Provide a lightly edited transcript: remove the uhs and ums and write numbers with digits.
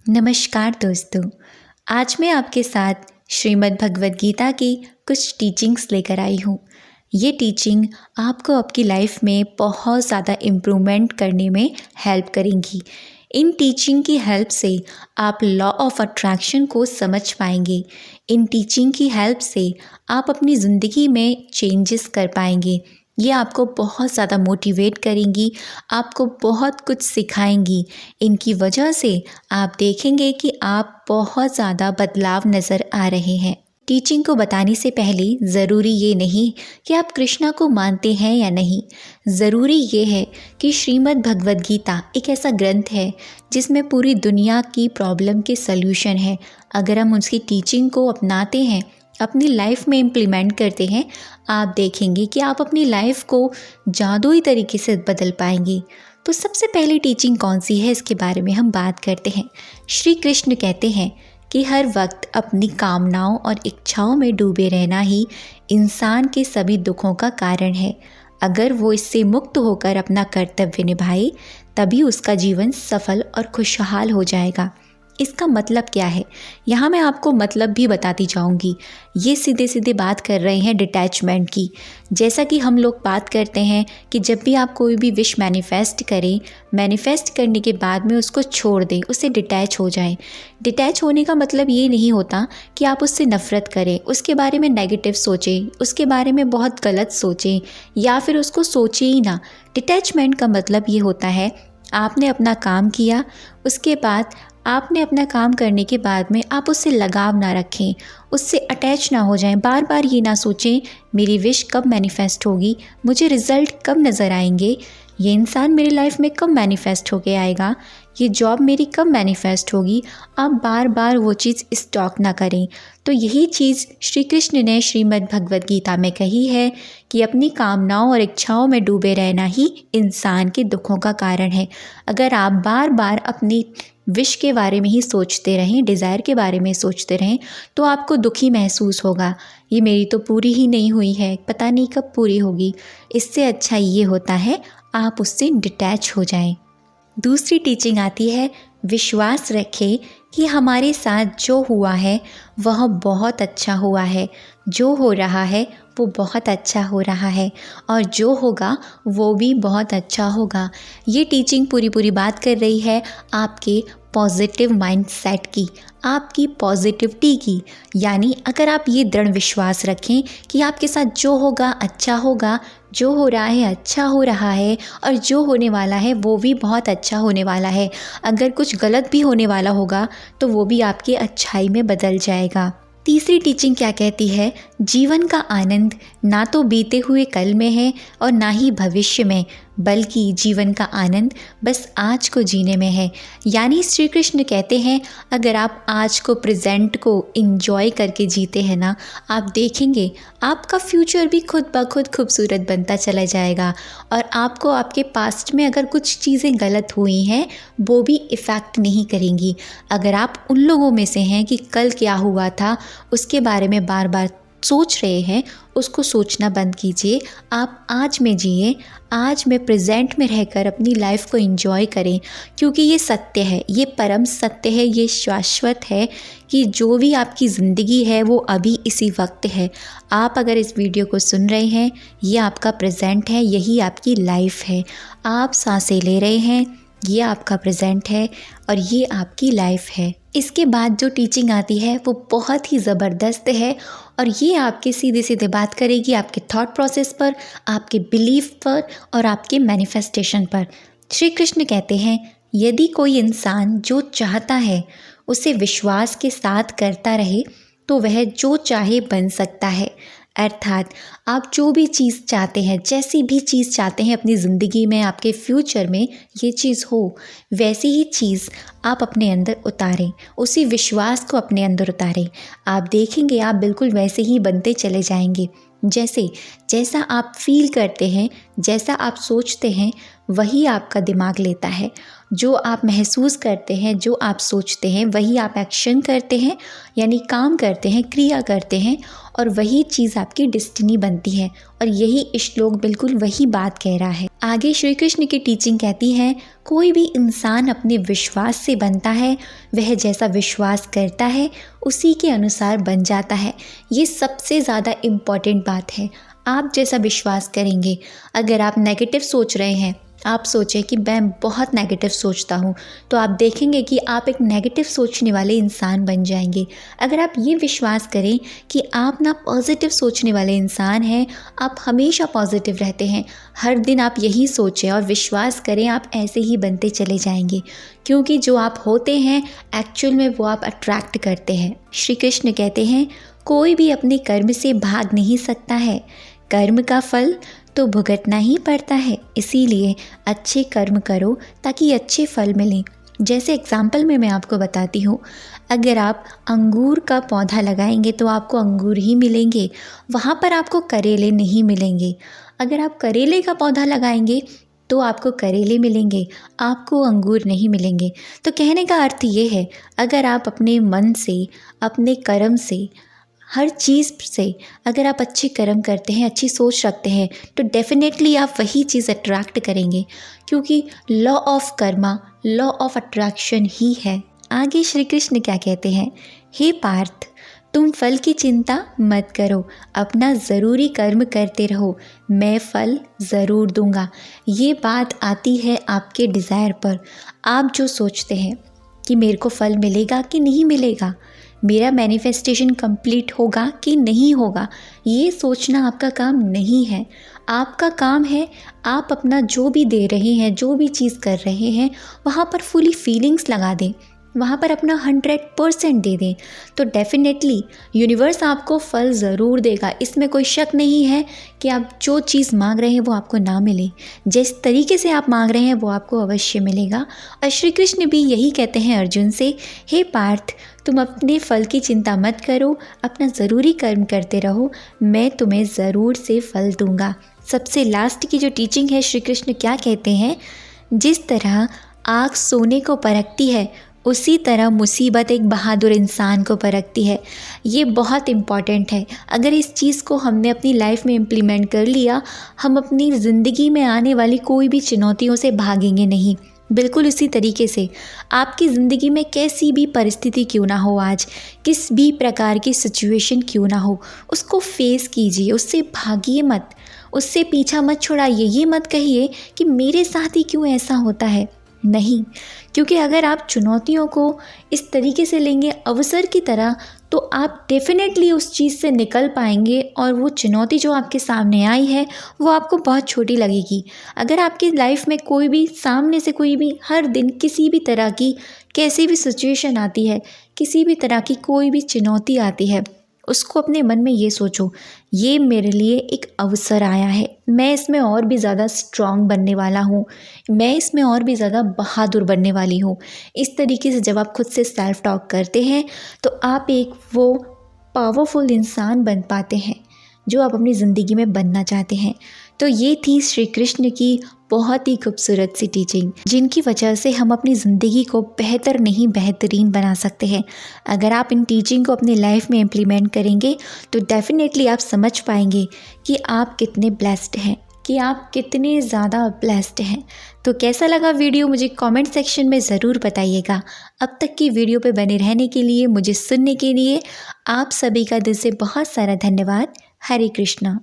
नमस्कार दोस्तों। आज मैं आपके साथ श्रीमद् भगवद गीता की कुछ टीचिंग्स लेकर आई हूँ। ये टीचिंग आपको आपकी लाइफ में बहुत ज़्यादा इम्प्रूवमेंट करने में हेल्प करेंगी। इन टीचिंग की हेल्प से आप लॉ ऑफ अट्रैक्शन को समझ पाएंगे। इन टीचिंग की हेल्प से आप अपनी ज़िंदगी में चेंजेस कर पाएंगे। ये आपको बहुत ज़्यादा मोटिवेट करेंगी, आपको बहुत कुछ सिखाएंगी। इनकी वजह से आप देखेंगे कि आप बहुत ज़्यादा बदलाव नज़र आ रहे हैं। टीचिंग को बताने से पहले ज़रूरी ये नहीं कि आप कृष्णा को मानते हैं या नहीं। ज़रूरी ये है कि श्रीमद् भगवद गीता एक ऐसा ग्रंथ है जिसमें पूरी दुनिया की प्रॉब्लम के सल्यूशन है। अगर हम उसकी टीचिंग को अपनाते हैं, अपनी लाइफ में इम्प्लीमेंट करते हैं, आप देखेंगे कि आप अपनी लाइफ को जादुई तरीके से बदल पाएंगे। तो सबसे पहली टीचिंग कौन सी है, इसके बारे में हम बात करते हैं। श्री कृष्ण कहते हैं कि हर वक्त अपनी कामनाओं और इच्छाओं में डूबे रहना ही इंसान के सभी दुखों का कारण है। अगर वो इससे मुक्त होकर अपना कर्तव्य निभाए, तभी उसका जीवन सफल और खुशहाल हो जाएगा। इसका मतलब क्या है, यहाँ मैं आपको मतलब भी बताती जाऊँगी। ये सीधे सीधे बात कर रहे हैं डिटैचमेंट की। जैसा कि हम लोग बात करते हैं कि जब भी आप कोई भी विश मैनिफेस्ट करें, मैनिफेस्ट करने के बाद में उसको छोड़ दें, उससे डिटैच हो जाएं। डिटैच होने का मतलब ये नहीं होता कि आप उससे नफ़रत करें, उसके बारे में नेगेटिव सोचें, उसके बारे में बहुत गलत सोचें या फिर उसको सोचें ही ना। डिटैचमेंट का मतलब ये होता है, आपने अपना काम किया, उसके बाद आपने अपना काम करने के बाद में आप उससे लगाव ना रखें, उससे अटैच ना हो जाएं। बार बार ये ना सोचें मेरी विश कब मैनिफेस्ट होगी, मुझे रिज़ल्ट कब नज़र आएंगे, ये इंसान मेरी लाइफ में कब मैनिफेस्ट होके आएगा, ये जॉब मेरी कब मैनिफेस्ट होगी। आप बार बार वो चीज़ स्टॉक ना करें। तो यही चीज़ श्री कृष्ण ने श्रीमद् भगवद गीता में कही है कि अपनी कामनाओं और इच्छाओं में डूबे रहना ही इंसान के दुखों का कारण है। अगर आप बार बार अपनी विश के बारे में ही सोचते रहें, डिज़ायर के बारे में सोचते रहें, तो आपको दुखी महसूस होगा। ये मेरी तो पूरी ही नहीं हुई है, पता नहीं कब पूरी होगी। इससे अच्छा ये होता है आप उससे डिटैच हो जाएं। दूसरी टीचिंग आती है, विश्वास रखें कि हमारे साथ जो हुआ है वह बहुत अच्छा हुआ है, जो हो रहा है वो बहुत अच्छा हो रहा है और जो होगा वो भी बहुत अच्छा होगा। ये टीचिंग पूरी बात कर रही है आपके पॉजिटिव माइंडसेट की, आपकी पॉजिटिविटी की। यानी अगर आप ये दृढ़ विश्वास रखें कि आपके साथ जो होगा अच्छा होगा, जो हो रहा है अच्छा हो रहा है और जो होने वाला है वो भी बहुत अच्छा होने वाला है। अगर कुछ गलत भी होने वाला होगा तो वो भी आपकी अच्छाई में बदल जाएगा। तीसरी टीचिंग क्या कहती है, जीवन का आनंद ना तो बीते हुए कल में है और ना ही भविष्य में, बल्कि जीवन का आनंद बस आज को जीने में है। यानी श्री कृष्ण कहते हैं अगर आप आज को, प्रेजेंट को इंजॉय करके जीते हैं ना, आप देखेंगे आपका फ्यूचर भी खुद ब खुद खूबसूरत बनता चला जाएगा और आपको आपके पास्ट में अगर कुछ चीज़ें गलत हुई हैं वो भी इफ़ेक्ट नहीं करेंगी। अगर आप उन लोगों में से हैं कि कल क्या हुआ था उसके बारे में बार बार सोच रहे हैं, उसको सोचना बंद कीजिए। आप आज में जिए, आज में प्रेजेंट में रहकर अपनी लाइफ को एंजॉय करें, क्योंकि ये सत्य है, ये परम सत्य है, ये शाश्वत है कि जो भी आपकी ज़िंदगी है वो अभी इसी वक्त है। आप अगर इस वीडियो को सुन रहे हैं, ये आपका प्रेजेंट है, यही आपकी लाइफ है। आप सांसें ले रहे हैं, ये आपका प्रेजेंट है और ये आपकी लाइफ है। इसके बाद जो टीचिंग आती है वो बहुत ही ज़बरदस्त है और ये आपके सीधे सीधे बात करेगी आपके थॉट प्रोसेस पर, आपके बिलीफ पर और आपके मैनिफेस्टेशन पर। श्री कृष्ण कहते हैं यदि कोई इंसान जो चाहता है उसे विश्वास के साथ करता रहे तो वह जो चाहे बन सकता है। अर्थात आप जो भी चीज़ चाहते हैं, जैसी भी चीज़ चाहते हैं अपनी ज़िंदगी में, आपके फ्यूचर में ये चीज़ हो, वैसी ही चीज़ आप अपने अंदर उतारें, उसी विश्वास को अपने अंदर उतारें। आप देखेंगे आप बिल्कुल वैसे ही बनते चले जाएंगे। जैसा आप फील करते हैं, जैसा आप सोचते हैं, वही आपका दिमाग लेता है। जो आप महसूस करते हैं, जो आप सोचते हैं, वही आप एक्शन करते हैं, यानी काम करते हैं, क्रिया करते हैं और वही चीज़ आपकी डेस्टिनी बनती है। और यही श्लोक बिल्कुल वही बात कह रहा है। आगे श्री कृष्ण की टीचिंग कहती है, कोई भी इंसान अपने विश्वास से बनता है, वह जैसा विश्वास करता है उसी के अनुसार बन जाता है। ये सबसे ज़्यादा इम्पॉर्टेंट बात है। आप जैसा विश्वास करेंगे, अगर आप नेगेटिव सोच रहे हैं, आप सोचें कि मैं बहुत नेगेटिव सोचता हूँ, तो आप देखेंगे कि आप एक नेगेटिव सोचने वाले इंसान बन जाएंगे। अगर आप ये विश्वास करें कि आप ना पॉजिटिव सोचने वाले इंसान हैं, आप हमेशा पॉजिटिव रहते हैं, हर दिन आप यही सोचें और विश्वास करें, आप ऐसे ही बनते चले जाएंगे। क्योंकि जो आप होते हैं एक्चुअल में वो आप अट्रैक्ट करते हैं। श्री कृष्ण कहते हैं, कोई भी अपने कर्म से भाग नहीं सकता है, कर्म का फल तो भुगतना ही पड़ता है। इसीलिए अच्छे कर्म करो ताकि अच्छे फल मिलें। जैसे एग्जाम्पल में मैं आपको बताती हूँ, अगर आप अंगूर का पौधा लगाएंगे तो आपको अंगूर ही मिलेंगे, वहाँ पर आपको करेले नहीं मिलेंगे। अगर आप करेले का पौधा लगाएंगे तो आपको करेले मिलेंगे, आपको अंगूर नहीं मिलेंगे। तो कहने का अर्थ ये है, अगर आप अपने मन से, अपने कर्म से, हर चीज़ से अगर आप अच्छे कर्म करते हैं, अच्छी सोच रखते हैं, तो डेफिनेटली आप वही चीज़ अट्रैक्ट करेंगे। क्योंकि law of karma law of attraction ही है। आगे श्री कृष्ण क्या कहते हैं, हे पार्थ, तुम फल की चिंता मत करो, अपना ज़रूरी कर्म करते रहो, मैं फल ज़रूर दूंगा। ये बात आती है आपके डिज़ायर पर। आप जो सोचते हैं कि मेरे को फल मिलेगा कि नहीं मिलेगा, मेरा मैनिफेस्टेशन कंप्लीट होगा कि नहीं होगा, ये सोचना आपका काम नहीं है। आपका काम है, आप अपना जो भी दे रहे हैं, जो भी चीज़ कर रहे हैं, वहाँ पर फुली फीलिंग्स लगा दें, वहाँ पर अपना 100% दे दें, तो डेफिनेटली यूनिवर्स आपको फल ज़रूर देगा। इसमें कोई शक नहीं है कि आप जो चीज़ मांग रहे हैं वो आपको ना मिले। जिस तरीके से आप मांग रहे हैं वो आपको अवश्य मिलेगा। और श्री कृष्ण भी यही कहते हैं अर्जुन से, हे पार्थ, तुम अपने फल की चिंता मत करो, अपना ज़रूरी कर्म करते रहो, मैं तुम्हें ज़रूर से फल दूंगा। सबसे लास्ट की जो टीचिंग है, श्री कृष्ण क्या कहते हैं, जिस तरह आग सोने को परखती है उसी तरह मुसीबत एक बहादुर इंसान को परखती है। ये बहुत इम्पॉर्टेंट है। अगर इस चीज़ को हमने अपनी लाइफ में इम्प्लीमेंट कर लिया, हम अपनी ज़िंदगी में आने वाली कोई भी चुनौतियों से भागेंगे नहीं। बिल्कुल इसी तरीके से आपकी ज़िंदगी में कैसी भी परिस्थिति क्यों ना हो, आज किस भी प्रकार की सिचुएशन क्यों ना हो, उसको फेस कीजिए, उससे भागिए मत, उससे पीछा मत छुड़ाइए। ये मत कहिए कि मेरे साथ ही क्यों ऐसा होता है, नहीं। क्योंकि अगर आप चुनौतियों को इस तरीके से लेंगे अवसर की तरह, तो आप डेफिनेटली उस चीज़ से निकल पाएंगे और वो चुनौती जो आपके सामने आई है वो आपको बहुत छोटी लगेगी। अगर आपकी लाइफ में कोई भी सामने से कोई भी हर दिन किसी भी तरह की कैसी भी सिचुएशन आती है, किसी भी तरह की कोई भी चुनौती आती है, उसको अपने मन में ये सोचो, ये मेरे लिए एक अवसर आया है, मैं इसमें और भी ज़्यादा स्ट्रॉन्ग बनने वाला हूँ, मैं इसमें और भी ज़्यादा बहादुर बनने वाली हूँ। इस तरीके से जब आप खुद से सेल्फ टॉक करते हैं तो आप एक वो पावरफुल इंसान बन पाते हैं जो आप अपनी ज़िंदगी में बनना चाहते हैं। तो ये थी श्री कृष्ण की बहुत ही खूबसूरत सी टीचिंग, जिनकी वजह से हम अपनी ज़िंदगी को बेहतर नहीं बेहतरीन बना सकते हैं। अगर आप इन टीचिंग को अपनी लाइफ में इम्प्लीमेंट करेंगे तो डेफिनेटली आप समझ पाएंगे कि आप कितने ब्लेस्ड हैं, कि आप कितने ज़्यादा ब्लेस्ड हैं। तो कैसा लगा वीडियो मुझे कमेंट सेक्शन में ज़रूर बताइएगा। अब तक की वीडियो पे बने रहने के लिए, मुझे सुनने के लिए आप सभी का दिल से बहुत सारा धन्यवाद। हरे कृष्णा।